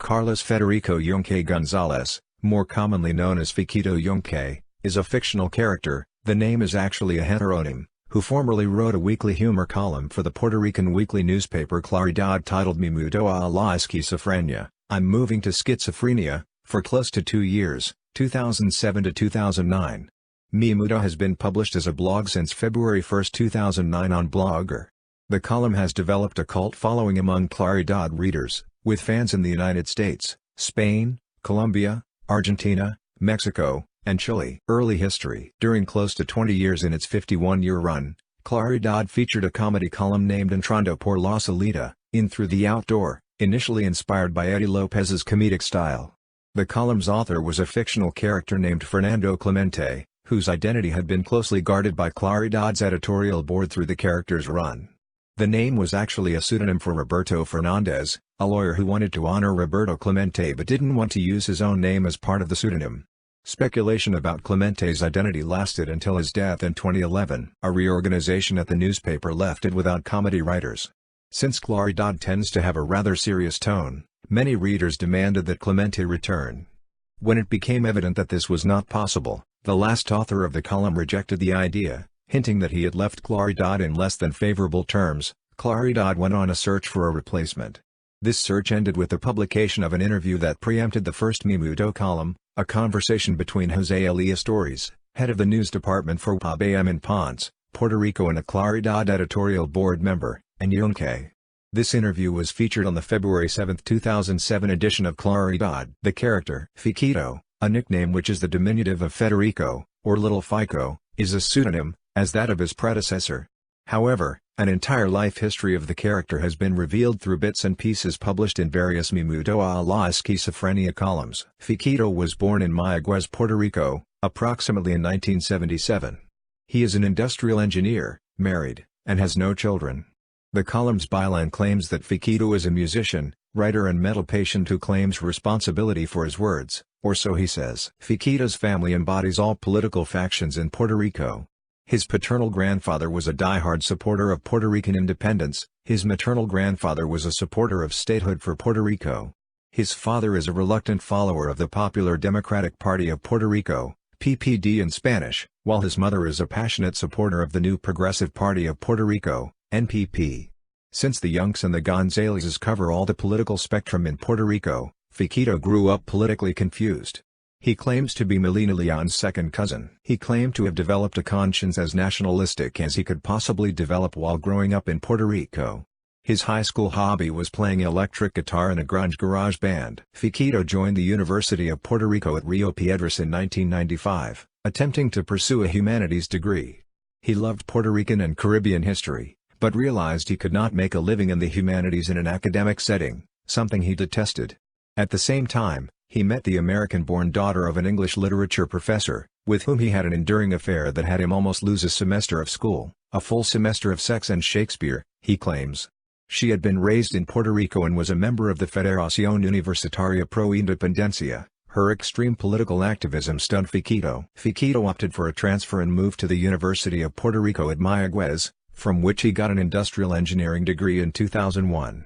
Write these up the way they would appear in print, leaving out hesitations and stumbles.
Carlos Federico Yunqué Gonzalez, more commonly known as Fiquito Yunqué, is a fictional character. The name is actually a heteronym, who formerly wrote a weekly humor column for the Puerto Rican weekly newspaper Claridad titled "Me Mudo a la Esquizofrenia, I'm Moving to Schizophrenia," for close to 2 years, 2007 to 2009. Me Mudo has been published as a blog since February 1, 2009 on Blogger. The column has developed a cult following among Claridad readers, with fans in the United States, Spain, Colombia, Argentina, Mexico, and Chile. Early history. During close to 20 years in its 51-year run, Claridad featured a comedy column named Entrando por la Salida, In Through the Outdoor, initially inspired by Eddie Lopez's comedic style. The column's author was a fictional character named Fernando Clemente, whose identity had been closely guarded by Claridad's editorial board through the character's run. The name was actually a pseudonym for Roberto Fernandez, a lawyer who wanted to honor Roberto Clemente but didn't want to use his own name as part of the pseudonym. Speculation about Clemente's identity lasted until his death in 2011. A reorganization at the newspaper left it without comedy writers. Since Claridad tends to have a rather serious tone, many readers demanded that Clemente return. When it became evident that this was not possible, the last author of the column rejected the idea, hinting that he had left Claridad in less than favorable terms. Claridad went on a search for a replacement. This search ended with the publication of an interview that preempted the first Me Mudo column, a conversation between Jose Elias Torres, head of the news department for UABM in Ponce, Puerto Rico and a Claridad editorial board member, and Yunqué. This interview was featured on the February 7, 2007 edition of Claridad. The character Fiquito, a nickname which is the diminutive of Federico, or Little Fico, is a pseudonym, as that of his predecessor. However, an entire life history of the character has been revealed through bits and pieces published in various Me Mudo a la Esquizofrenia columns. Fiquito was born in Mayagüez, Puerto Rico, approximately in 1977. He is an industrial engineer, married, and has no children. The column's byline claims that Fiquito is a musician, writer and mental patient who claims responsibility for his words, or so he says. Fiquito's family embodies all political factions in Puerto Rico. His paternal grandfather was a diehard supporter of Puerto Rican independence, his maternal grandfather was a supporter of statehood for Puerto Rico. His father is a reluctant follower of the Popular Democratic Party of Puerto Rico, PPD in Spanish, while his mother is a passionate supporter of the New Progressive Party of Puerto Rico, NPP. Since the Yunques and the Gonzaleses cover all the political spectrum in Puerto Rico, Fiquito grew up politically confused. He claims to be Melina Leon's second cousin. He claimed to have developed a conscience as nationalistic as he could possibly develop while growing up in Puerto Rico. His high school hobby was playing electric guitar in a grunge garage band. Fiquito joined the University of Puerto Rico at Rio Piedras in 1995, attempting to pursue a humanities degree. He loved Puerto Rican and Caribbean history, but realized he could not make a living in the humanities in an academic setting, something he detested. At the same time, he met the American-born daughter of an English literature professor, with whom he had an enduring affair that had him almost lose a semester of school, a full semester of Sex and Shakespeare, he claims. She had been raised in Puerto Rico and was a member of the Federación Universitaria Pro Independencia. Her extreme political activism stunned Fiquito. Fiquito opted for a transfer and moved to the University of Puerto Rico at Mayagüez, from which he got an industrial engineering degree in 2001.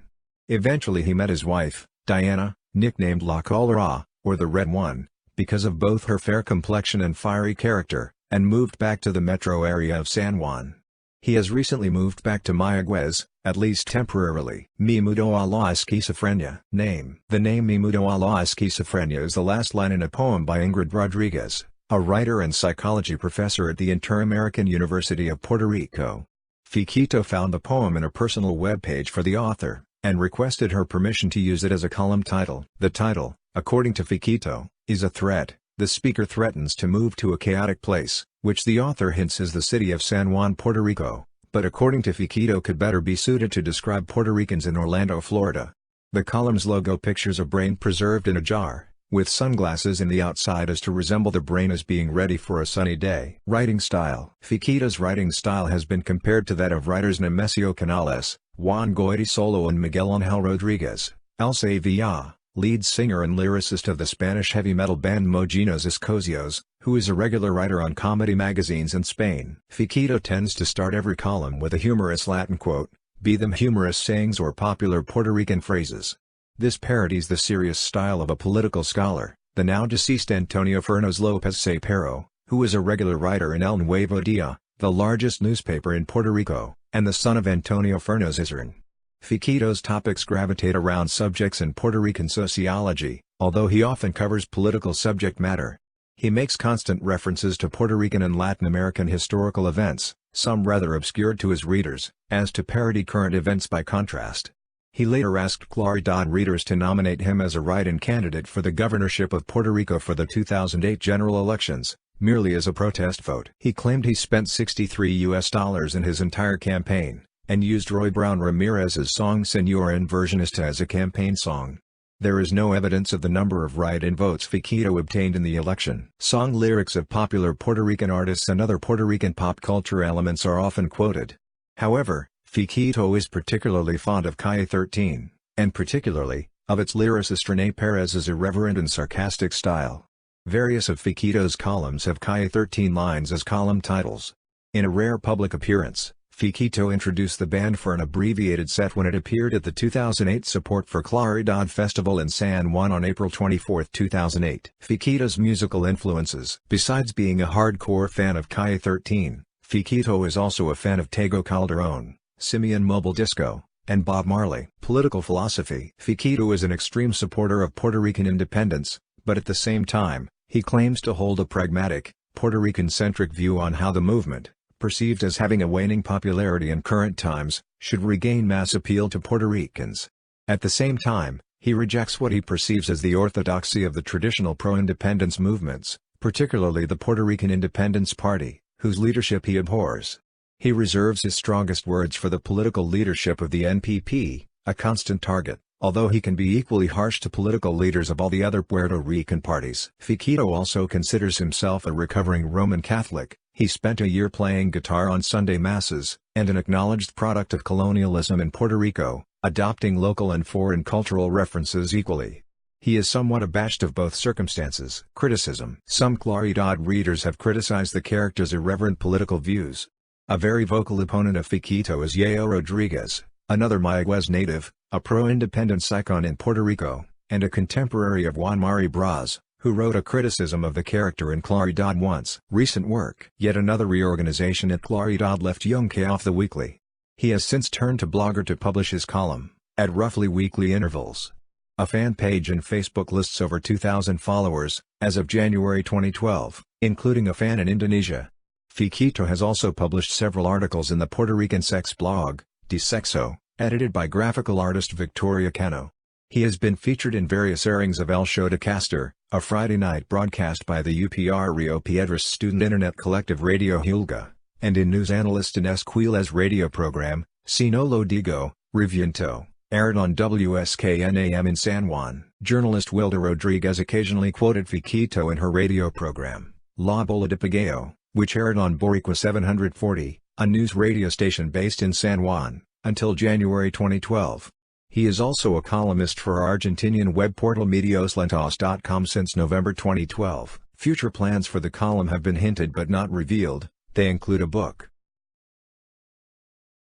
Eventually he met his wife, Diana, nicknamed La Colorada, or the Red One, because of both her fair complexion and fiery character, and moved back to the metro area of San Juan. He has recently moved back to Mayagüez, at least temporarily. Me Mudo a la Esquizofrenia. Name. The name Me Mudo a la Esquizofrenia is the last line in a poem by Ingrid Rodriguez, a writer and psychology professor at the Inter-American University of Puerto Rico. Fiquito found the poem in a personal webpage for the author, and requested her permission to use it as a column title. The title, according to Fiquito, is a threat. The speaker threatens to move to a chaotic place, which the author hints is the city of San Juan, Puerto Rico, but according to Fiquito could better be suited to describe Puerto Ricans in Orlando, Florida. The column's logo pictures a brain preserved in a jar, with sunglasses in the outside as to resemble the brain as being ready for a sunny day. Writing style. Fiquito's writing style has been compared to that of writers Nemesio Canales, Juan Goiti Solo and Miguel Ángel Rodríguez. Elsa Villa, lead singer and lyricist of the Spanish heavy metal band Mojinos Escocios, who is a regular writer on comedy magazines in Spain. Fiquito tends to start every column with a humorous Latin quote, be them humorous sayings or popular Puerto Rican phrases. This parodies the serious style of a political scholar, the now deceased Antonio Fernández López Sapero, who was a regular writer in El Nuevo Día, the largest newspaper in Puerto Rico, and the son of Antonio Fernández Isern. Fiquito's topics gravitate around subjects in Puerto Rican sociology, although he often covers political subject matter. He makes constant references to Puerto Rican and Latin American historical events, some rather obscured to his readers, as to parody current events by contrast. He later asked Claridad readers to nominate him as a write-in candidate for the governorship of Puerto Rico for the 2008 general elections, merely as a protest vote. He claimed he spent $63 in his entire campaign, and used Roy Brown Ramirez's song Señora Inversionista as a campaign song. There is no evidence of the number of write-in votes Fiquito obtained in the election. Song lyrics of popular Puerto Rican artists and other Puerto Rican pop culture elements are often quoted. However, Fiquito is particularly fond of Calle 13, and particularly, of its lyricist René Pérez's irreverent and sarcastic style. Various of Fiquito's columns have Calle 13 lines as column titles. In a rare public appearance, Fiquito introduced the band for an abbreviated set when it appeared at the 2008 Support for Claridad Festival in San Juan on April 24, 2008. Fiquito's musical influences. Besides being a hardcore fan of Calle 13, Fiquito is also a fan of Tego Calderón, Simeon Mobile Disco, and Bob Marley. Political philosophy. Fiquito is an extreme supporter of Puerto Rican independence, but at the same time, he claims to hold a pragmatic, Puerto Rican-centric view on how the movement, perceived as having a waning popularity in current times, should regain mass appeal to Puerto Ricans. At the same time, he rejects what he perceives as the orthodoxy of the traditional pro-independence movements, particularly the Puerto Rican Independence Party, whose leadership he abhors. He reserves his strongest words for the political leadership of the NPP, a constant target, although he can be equally harsh to political leaders of all the other Puerto Rican parties. Fiquito also considers himself a recovering Roman Catholic. He spent a year playing guitar on Sunday masses, and an acknowledged product of colonialism in Puerto Rico, adopting local and foreign cultural references equally. He is somewhat abashed of both circumstances. Criticism. Some Claridad readers have criticized the character's irreverent political views. A very vocal opponent of Fiquito is Yayo Rodriguez, another Mayagüez native, a pro-independence icon in Puerto Rico, and a contemporary of Juan Mari Braz, who wrote a criticism of the character in Claridad once. Recent work. Yet another reorganization at Claridad left Yunqué off the weekly. He has since turned to Blogger to publish his column, at roughly weekly intervals. A fan page and Facebook lists over 2,000 followers, as of January 2012, including a fan in Indonesia. Fiquito has also published several articles in the Puerto Rican sex blog, De Sexo, edited by graphical artist Victoria Cano. He has been featured in various airings of El Show de Castor, a Friday night broadcast by the UPR Rio Piedras student internet collective Radio Hulga, and in news analyst in Esquila's radio program, Si No Lo Digo, Reviento, aired on WSKN-AM in San Juan. Journalist Wilda Rodriguez occasionally quoted Fiquito in her radio program, La Bola de Pagao, which aired on Boricua 740, a news radio station based in San Juan, until January 2012. He is also a columnist for Argentinian web portal medioslentos.com since November 2012. Future plans for the column have been hinted but not revealed. They include a book,